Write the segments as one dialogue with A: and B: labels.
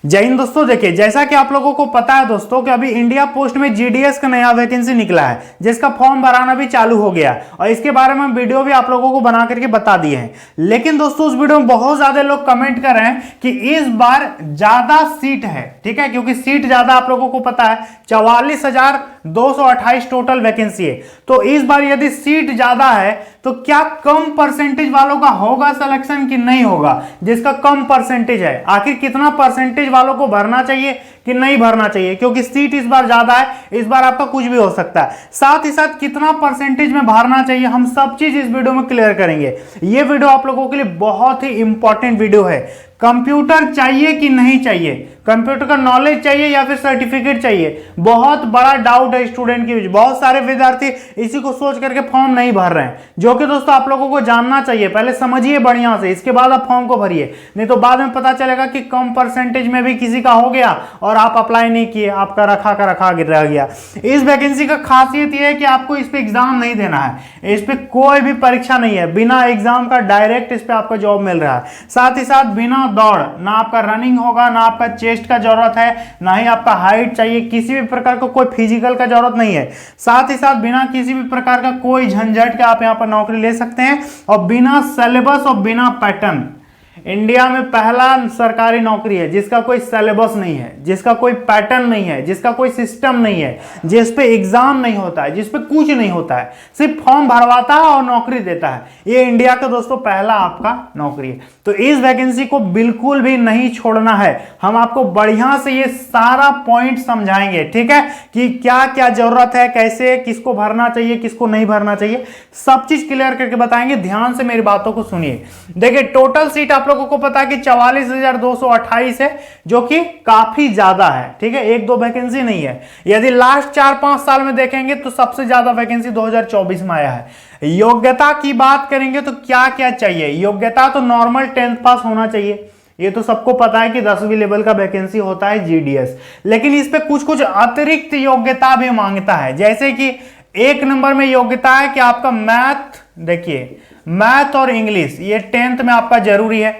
A: जय हिंद दोस्तों। देखिए, जैसा कि आप लोगों को पता है दोस्तों कि अभी इंडिया पोस्ट में जीडीएस का नया वैकेंसी निकला है, जिसका फॉर्म भराना भी चालू हो गया और इसके बारे में वीडियो भी आप लोगों को बना करके बता दिए हैं। लेकिन दोस्तों उस वीडियो में बहुत ज्यादा लोग कमेंट कर रहे हैं कि इस बार ज्यादा सीट है, ठीक है, क्योंकि सीट ज्यादा आप लोगों को पता है 44,228 टोटल वैकेंसी है। तो इस बार यदि सीट ज्यादा है तो क्या कम परसेंटेज वालों का होगा सिलेक्शन कि नहीं होगा? जिसका कम परसेंटेज है, आखिर कितना परसेंटेज वालों को भरना चाहिए कि नहीं भरना चाहिए? क्योंकि सीट इस बार ज्यादा है, इस बार आपका कुछ भी हो सकता है। साथ ही साथ कितना परसेंटेज में भरना चाहिए, हम सब चीज इस वीडियो में क्लियर करेंगे। ये वीडियो आप लोगों के लिए बहुत ही इंपॉर्टेंट वीडियो है। कंप्यूटर चाहिए कि नहीं चाहिए, कंप्यूटर का नॉलेज चाहिए या फिर सर्टिफिकेट चाहिए, बहुत बड़ा डाउट है स्टूडेंट के बीच। बहुत सारे विद्यार्थी इसी को सोच करके फॉर्म नहीं भर रहे हैं, जो कि दोस्तों आप लोगों को जानना चाहिए। पहले समझिए बढ़िया से, इसके बाद आप फॉर्म को भरिए, नहीं तो बाद में पता चलेगा कि कम परसेंटेज में भी किसी का हो गया और आप अप्लाई नहीं किए, आपका रखा रह गया। इस वैकेंसी का खासियत यह है कि आपको इस पे एग्जाम नहीं देना है, इस पे कोई भी परीक्षा नहीं है, बिना एग्जाम का डायरेक्ट इस पे आपको जॉब मिल रहा है। साथ ही साथ बिना दौड़, ना आपका रनिंग होगा, ना आपका चेस्ट का जरूरत है, ना ही आपका हाइट चाहिए, किसी भी प्रकार का कोई फिजिकल का जरूरत नहीं है। साथ ही साथ बिना किसी भी प्रकार का कोई झंझट के आप यहां पर नौकरी ले सकते हैं और बिना सिलेबस और बिना पैटर्न। इंडिया में पहला सरकारी नौकरी है जिसका कोई सिलेबस नहीं है, जिसका कोई पैटर्न नहीं है, जिसका कोई सिस्टम नहीं है, जिस पे एग्जाम नहीं होता है, जिस पे कुछ नहीं होता है, सिर्फ फॉर्म भरवाता है और नौकरी देता है। ये इंडिया का दोस्तों पहला आपका नौकरी है। तो इस वैकेंसी को बिल्कुल भी नहीं छोड़ना है। हम आपको बढ़िया से ये सारा पॉइंट समझाएंगे, ठीक है, कि क्या क्या जरूरत है, कैसे किसको भरना चाहिए, किसको नहीं भरना चाहिए, सब चीज क्लियर करके बताएंगे। ध्यान से मेरी बातों को सुनिए। देखिए, टोटल सीट आप लोगों को पता है कि 44,228 है, जो कि काफी ज्यादा है, ठीक है, एक दो वैकेंसी नहीं है। यदि लास्ट 4-5 साल में देखेंगे तो सबसे ज्यादा वैकेंसी 2024 में आया है। योग्यता की बात करेंगे तो क्या क्या चाहिए? योग्यता तो नॉर्मल 10th पास होना चाहिए, ये तो सबको पता है कि 10वीं लेवल का वैकेंसी होता है जीडीएस। लेकिन इस पे कुछ कुछ अतिरिक्त योग्यता भी मांगता है, जैसे कि 1 नंबर में योग्यता है कि आपका मैथ, देखिए मैथ और इंग्लिश ये 10th में आपका जरूरी है,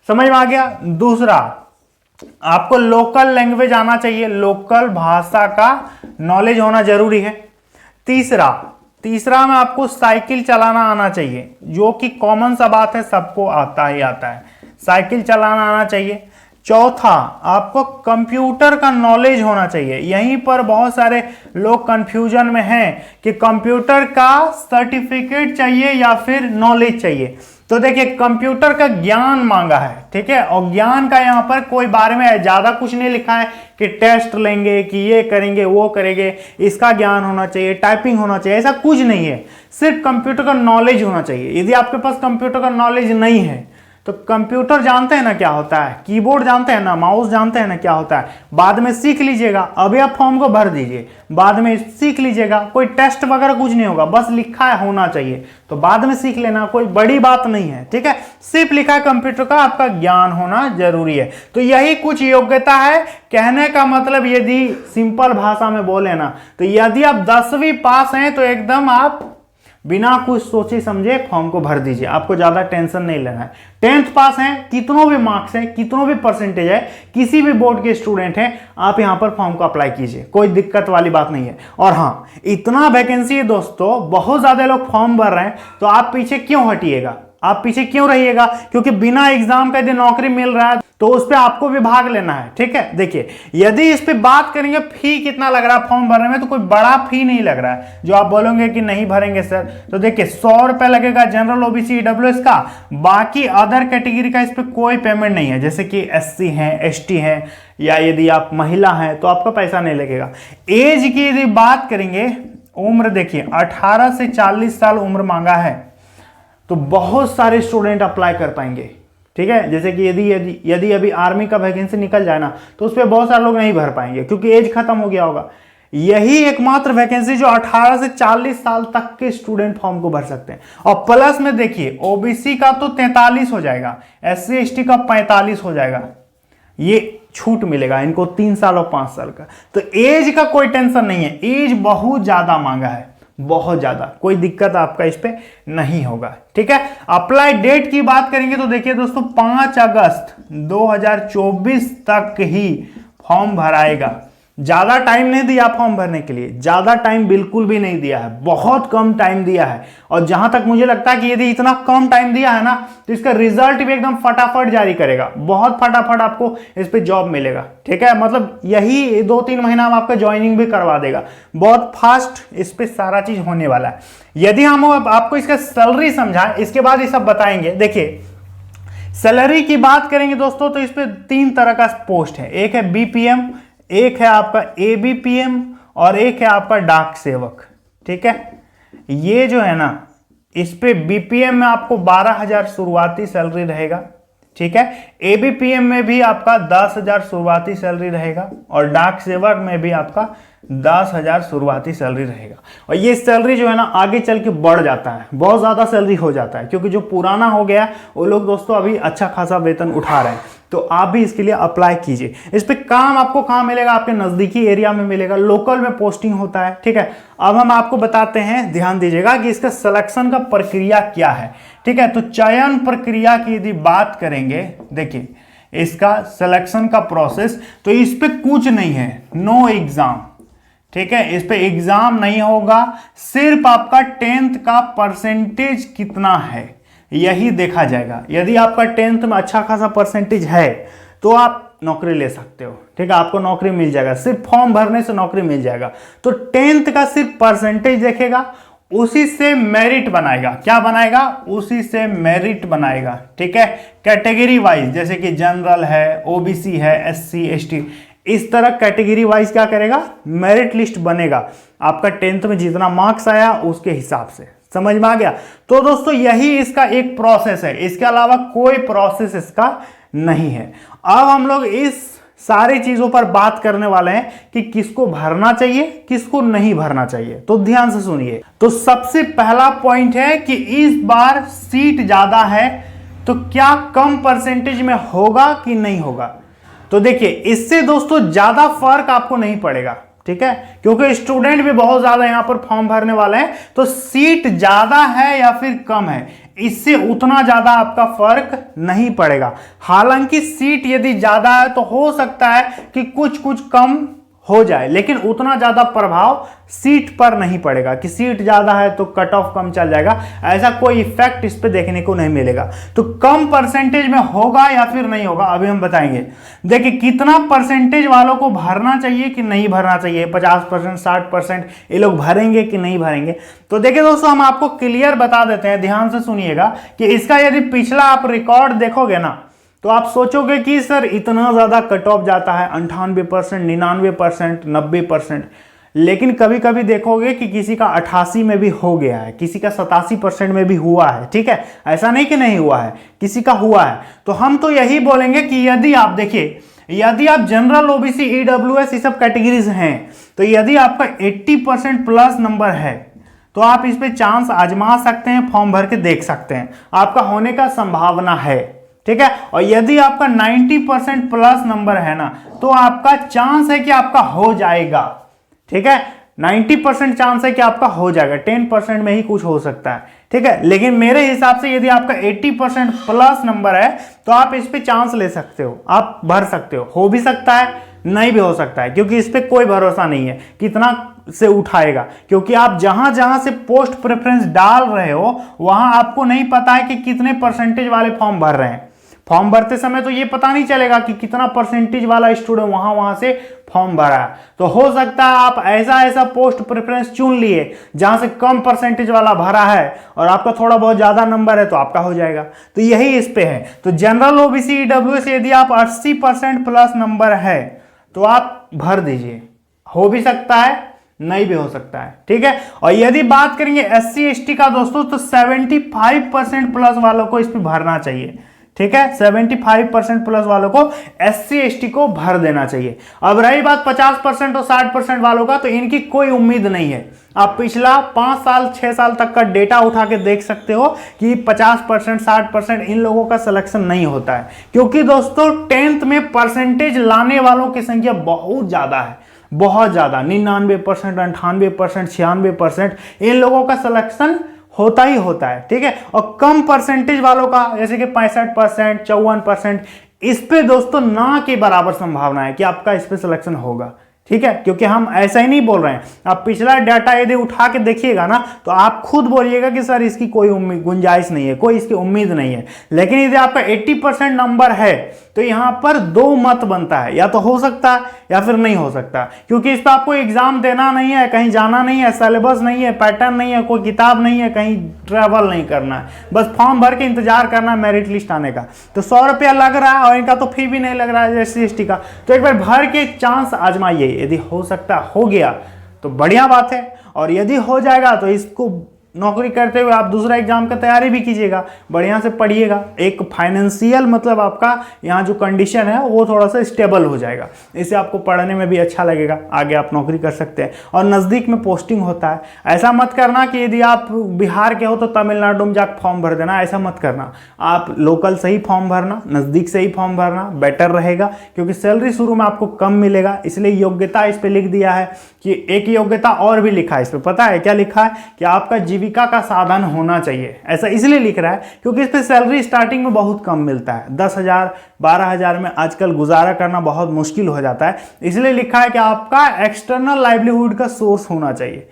A: समझ में आ गया। दूसरा, आपको लोकल लैंग्वेज आना चाहिए, लोकल भाषा का नॉलेज होना जरूरी है। तीसरा में आपको साइकिल चलाना आना चाहिए, जो कि कॉमन सा बात है, सबको आता ही आता है, साइकिल चलाना आना चाहिए। चौथा, आपको कंप्यूटर का नॉलेज होना चाहिए। यहीं पर बहुत सारे लोग कंफ्यूजन में हैं कि कंप्यूटर का सर्टिफिकेट चाहिए या फिर नॉलेज चाहिए। तो देखिए, कंप्यूटर का ज्ञान मांगा है, ठीक है, और ज्ञान का यहाँ पर कोई बारे में ज्यादा कुछ नहीं लिखा है कि टेस्ट लेंगे, कि ये करेंगे वो करेंगे, इसका ज्ञान होना चाहिए, टाइपिंग होना चाहिए, ऐसा कुछ नहीं है। सिर्फ कंप्यूटर का नॉलेज होना चाहिए। यदि आपके पास कंप्यूटर का नॉलेज नहीं है तो कंप्यूटर जानते हैं ना क्या होता है, कीबोर्ड जानते हैं ना, माउस जानते हैं ना क्या होता है, बाद में सीख लीजिएगा। अभी आप फॉर्म को भर दीजिए, बाद में सीख लीजिएगा, कोई टेस्ट वगैरह कुछ नहीं होगा, बस लिखा है होना चाहिए तो बाद में सीख लेना, कोई बड़ी बात नहीं है, ठीक है। सिर्फ लिखा है कंप्यूटर का, आपका ज्ञान होना जरूरी है। तो यही कुछ योग्यता है। कहने का मतलब, यदि सिंपल भाषा में बोले ना, तो यदि आप 10वीं पास हैं तो एकदम आप बिना कुछ सोचे समझे फॉर्म को भर दीजिए, आपको ज्यादा टेंशन नहीं लेना है। 10th पास हैं, कितनों भी मार्क्स हैं, कितनों भी परसेंटेज है, किसी भी बोर्ड के स्टूडेंट हैं, आप यहां पर फॉर्म को अप्लाई कीजिए, कोई दिक्कत वाली बात नहीं है। और हाँ, इतना वैकेंसी है दोस्तों, बहुत ज्यादा लोग फॉर्म भर रहे हैं, तो आप पीछे क्यों हटिएगा, आप पीछे क्यों रहिएगा? क्योंकि बिना एग्जाम का यदि नौकरी मिल रहा है तो उस पर आपको भी भाग लेना है, ठीक है। देखिए, यदि इस पे बात करेंगे फी कितना लग रहा है फॉर्म भरने में, तो कोई बड़ा फी नहीं लग रहा है जो आप बोलोगे कि नहीं भरेंगे सर। तो देखिए, 100 रुपए लगेगा जनरल, ओबीसी, ईडब्ल्यूएस का, बाकी अदर कैटेगरी का इस पे कोई पेमेंट नहीं है, जैसे कि एससी है, एसटी है, या यदि आप महिला हैं तो आपका पैसा नहीं लगेगा। एज की यदि बात करेंगे, उम्र देखिए 18 से 40 साल उम्र मांगा है, तो बहुत सारे स्टूडेंट अप्लाई कर पाएंगे, ठीक है। जैसे कि यदि अभी आर्मी का वैकेंसी निकल जाए ना, तो उस पर बहुत सारे लोग नहीं भर पाएंगे क्योंकि एज खत्म हो गया होगा। यही एकमात्र वैकेंसी जो 18 से 40 साल तक के स्टूडेंट फॉर्म को भर सकते हैं। और प्लस में देखिए, ओबीसी का तो 43 हो जाएगा, एससी एसटी का 45 हो जाएगा, ये छूट मिलेगा इनको 3 साल और 5 साल का। तो एज का कोई टेंशन नहीं है, एज बहुत ज्यादा मांगा है, बहुत ज़्यादा, कोई दिक्कत आपका इस पे नहीं होगा। ठीक है, अप्लाई डेट की बात करेंगे तो देखिए दोस्तों 5 अगस्त 2024 तक ही फॉर्म भराएगा। ज़्यादा टाइम नहीं दिया फॉर्म भरने के लिए, ज़्यादा टाइम बिल्कुल भी नहीं दिया है, बहुत कम टाइम दिया है। और जहां तक मुझे लगता है कि यदि इतना कम टाइम दिया है ना तो इसका रिजल्ट भी एकदम फटाफट जारी करेगा, बहुत फटाफट आपको इस पे जॉब मिलेगा। ठीक है, मतलब यही 2-3 महीना में आपका ज्वाइनिंग भी करवा देगा, बहुत फास्ट इस पे सारा चीज होने वाला है। यदि हम आपको इसका सैलरी समझाएं, इसके बाद ये सब बताएंगे। देखिए सैलरी की बात करेंगे दोस्तों तो इस पे 3 तरह का पोस्ट है, एक है बीपीएम, एक है आपका एबीपीएम और एक है आपका डाक सेवक। ठीक है, ये जो है ना इस पे बीपीएम में आपको 12,000 शुरुआती सैलरी रहेगा। ठीक है, एबीपीएम में भी आपका 10,000 शुरुआती सैलरी रहेगा और डाक सेवक में भी आपका 10,000 शुरुआती सैलरी रहेगा। और ये सैलरी जो है ना आगे चल के बढ़ जाता है, बहुत ज्यादा सैलरी हो जाता है, क्योंकि जो पुराना हो गया वो लोग दोस्तों अभी अच्छा खासा वेतन उठा रहे हैं। तो आप भी इसके लिए अप्लाई कीजिए। इस पे काम आपको कहाँ मिलेगा, आपके नजदीकी एरिया में मिलेगा, लोकल में पोस्टिंग होता है। ठीक है, अब हम आपको बताते हैं, ध्यान दीजिएगा कि इसका सिलेक्शन का प्रक्रिया क्या है। ठीक है, तो चयन प्रक्रिया की यदि बात करेंगे, देखिए इसका सिलेक्शन का प्रोसेस, तो इस पे कुछ नहीं है, नो एग्जाम। ठीक है, इस पे एग्जाम नहीं होगा, सिर्फ आपका 10th का परसेंटेज कितना है यही देखा जाएगा। यदि आपका 10th में अच्छा खासा परसेंटेज है तो आप नौकरी ले सकते हो। ठीक है, आपको नौकरी मिल जाएगा, सिर्फ फॉर्म भरने से नौकरी मिल जाएगा। तो 10th का सिर्फ परसेंटेज देखेगा, उसी से मेरिट बनाएगा। क्या बनाएगा, उसी से मेरिट बनाएगा। ठीक है, कैटेगरी वाइज, जैसे कि जनरल है, ओबीसी है, एससी एसटी, इस तरह कैटेगरी वाइज क्या करेगा, मेरिट लिस्ट बनेगा। आपका 10th में जितना मार्क्स आया उसके हिसाब से, समझ में आ गया। तो दोस्तों यही इसका एक प्रोसेस है, इसके अलावा कोई प्रोसेस इसका नहीं है। अब हम लोग इस सारी चीजों पर बात करने वाले हैं कि किसको भरना चाहिए, किसको नहीं भरना चाहिए। तो ध्यान से सुनिए। तो सबसे पहला पॉइंट है कि इस बार सीट ज्यादा है तो क्या कम परसेंटेज में होगा कि नहीं होगा। तो देखिए इससे दोस्तों ज्यादा फर्क आपको नहीं पड़ेगा। ठीक है, क्योंकि स्टूडेंट भी बहुत ज्यादा यहां पर फॉर्म भरने वाले हैं, तो सीट ज्यादा है या फिर कम है इससे उतना ज्यादा आपका फर्क नहीं पड़ेगा। हालांकि सीट यदि ज्यादा है तो हो सकता है कि कुछ कुछ कम हो जाए, लेकिन उतना ज्यादा प्रभाव सीट पर नहीं पड़ेगा कि सीट ज्यादा है तो कट ऑफ कम चल जाएगा, ऐसा कोई इफेक्ट इस पे देखने को नहीं मिलेगा। तो कम परसेंटेज में होगा या फिर नहीं होगा अभी हम बताएंगे। देखिए कितना परसेंटेज वालों को भरना चाहिए कि नहीं भरना चाहिए, 50%, 60% ये लोग भरेंगे कि नहीं भरेंगे। तो देखिए दोस्तों हम आपको क्लियर बता देते हैं, ध्यान से सुनिएगा कि इसका यदि पिछला आप रिकॉर्ड देखोगे ना तो आप सोचोगे कि सर इतना ज्यादा कट ऑफ जाता है, 98%, 99%, 90%, लेकिन कभी कभी देखोगे कि किसी का 88 में भी हो गया है, किसी का 87% में भी हुआ है। ठीक है, ऐसा नहीं कि नहीं हुआ है, किसी का हुआ है। तो हम तो यही बोलेंगे कि यदि आप देखिए, यदि आप जनरल, ओबीसी, ईडब्ल्यूएस ये सब कैटेगरीज हैं, तो यदि आपका 80% प्लस नंबर है तो आप इस पे चांस आजमा सकते हैं, फॉर्म भर के देख सकते हैं, आपका होने का संभावना है। ठीक है, और यदि आपका 90% प्लस नंबर है ना तो आपका चांस है कि आपका हो जाएगा। ठीक है, 90% चांस है कि आपका हो जाएगा, 10% में ही कुछ हो सकता है। ठीक है, लेकिन मेरे हिसाब से यदि आपका 80% प्लस नंबर है तो आप इस पे चांस ले सकते हो, आप भर सकते हो भी सकता है, नहीं भी हो सकता है, क्योंकि इस पे कोई भरोसा नहीं है कितना से उठाएगा, क्योंकि आप जहां जहां से पोस्ट प्रेफरेंस डाल रहे हो वहां आपको नहीं पता है कि कितने परसेंटेज वाले फॉर्म भर रहे हैं। फॉर्म भरते समय तो ये पता नहीं चलेगा कि कितना परसेंटेज वाला स्टूडेंट वहां से फॉर्म भरा है। तो हो सकता है आप ऐसा पोस्ट प्रेफरेंस चुन लिए जहां से कम परसेंटेज वाला भरा है और आपका थोड़ा बहुत ज्यादा नंबर है तो आपका हो जाएगा। तो यही इस पे है। तो जनरल, ओबीसी, ईडब्ल्यूएस यदि आप 80% प्लस नंबर है तो आप भर दीजिए, हो भी सकता है, नहीं भी हो सकता है। ठीक है, और यदि बात करेंगे एससी एसटी का दोस्तों तो 75% प्लस वालों को इस पे भरना चाहिए। ठीक है, 75% प्लस वालों को एससी एसटी को भर देना चाहिए। अब रही बात 50% और 60% वालों का, तो इनकी कोई उम्मीद नहीं है। आप पिछला 5 साल 6 साल तक का डेटा उठा के देख सकते हो कि 50% 60% इन लोगों का सिलेक्शन नहीं होता है, क्योंकि दोस्तों 10th में परसेंटेज लाने वालों की संख्या बहुत ज्यादा है। बहुत ज़्यादा 99%, 98%, 96% इन लोगों का सिलेक्शन होता ही होता है, ठीक है। और कम परसेंटेज वालों का जैसे कि 65%, 54%, इस पे दोस्तों ना के बराबर संभावना है कि आपका इस पे सिलेक्शन होगा, ठीक है। क्योंकि हम ऐसा ही नहीं बोल रहे हैं, आप पिछला डाटा यदि उठा के देखिएगा ना तो आप खुद बोलिएगा कि सर इसकी कोई गुंजाइश नहीं है, कोई इसकी उम्मीद नहीं है। लेकिन यदि आपका 80% नंबर है तो यहां पर दो मत बनता है, या तो हो सकता है या फिर नहीं हो सकता, क्योंकि इस पर आपको एग्जाम देना नहीं है, कहीं जाना नहीं है, सिलेबस नहीं है, पैटर्न नहीं है, कोई किताब नहीं है, कहीं ट्रैवल नहीं करना है, बस फॉर्म भर के इंतजार करना है मेरिट लिस्ट आने का। तो 100 रुपया लग रहा है और इनका तो फी भी नहीं लग रहा है SC/ST का, तो एक बार भर के चांस आजमाइए, यदि हो सकता हो गया तो बढ़िया बात है, और यदि हो जाएगा तो इसको नौकरी करते हुए आप दूसरा एग्जाम का तैयारी भी कीजिएगा, बढ़िया से पढ़िएगा। एक फाइनेंशियल मतलब आपका यहाँ जो कंडीशन है वो थोड़ा सा स्टेबल हो जाएगा, इससे आपको पढ़ने में भी अच्छा लगेगा, आगे आप नौकरी कर सकते हैं। और नज़दीक में पोस्टिंग होता है, ऐसा मत करना कि यदि आप बिहार के हो तो तमिलनाडु में जाकर फॉर्म भर देना, ऐसा मत करना। आप लोकल से ही फॉर्म भरना, नज़दीक से ही फॉर्म भरना बेटर रहेगा, क्योंकि सैलरी शुरू में आपको कम मिलेगा। इसलिए योग्यता इस पर लिख दिया है कि एक योग्यता और भी लिखा है इस पर, पता है क्या लिखा है कि आपका जीविका का साधन होना चाहिए। ऐसा इसलिए लिख रहा है क्योंकि इस पे सैलरी स्टार्टिंग में बहुत कम मिलता है, 10,000 12,000 में आजकल गुजारा करना बहुत मुश्किल हो जाता है। इसलिए लिखा है कि आपका एक्सटर्नल लाइवलीहुड का सोर्स होना चाहिए,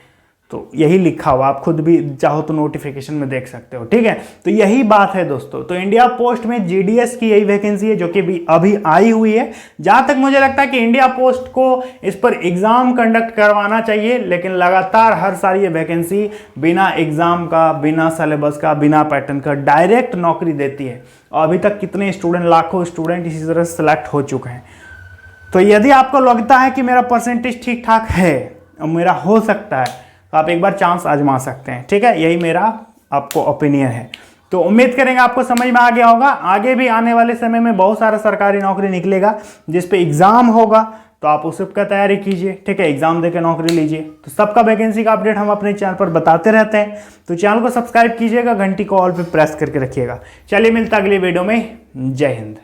A: तो यही लिखा हुआ, आप खुद भी चाहो तो नोटिफिकेशन में देख सकते हो, ठीक है। तो यही बात है दोस्तों। तो इंडिया पोस्ट में GDS की यही वैकेंसी है जो कि भी अभी आई हुई है। जहां तक मुझे लगता है कि इंडिया पोस्ट को इस पर एग्जाम कंडक्ट करवाना चाहिए, लेकिन लगातार हर साल ये वैकेंसी बिना एग्जाम का, बिना सिलेबस का, बिना पैटर्न का डायरेक्ट नौकरी देती है। और अभी तक कितने स्टूडेंट, लाखों स्टूडेंट इसी तरह सेलेक्ट हो चुके हैं। तो यदि आपको लगता है कि मेरा परसेंटेज ठीक ठाक है और मेरा हो सकता है, तो आप एक बार चांस आजमा सकते हैं, ठीक है। यही मेरा आपको ओपिनियन है। तो उम्मीद करेंगे आपको समझ में आ गया होगा। आगे भी आने वाले समय में बहुत सारा सरकारी नौकरी निकलेगा जिस पे एग्जाम होगा, तो आप उस सबका तैयारी कीजिए, ठीक है। एग्जाम देकर नौकरी लीजिए। तो सबका वैकेंसी का अपडेट हम अपने चैनल पर बताते रहते हैं, तो चैनल को सब्सक्राइब कीजिएगा, घंटी को ऑल पे प्रेस करके रखिएगा। चलिए मिलता अगली वीडियो में। जय हिंद।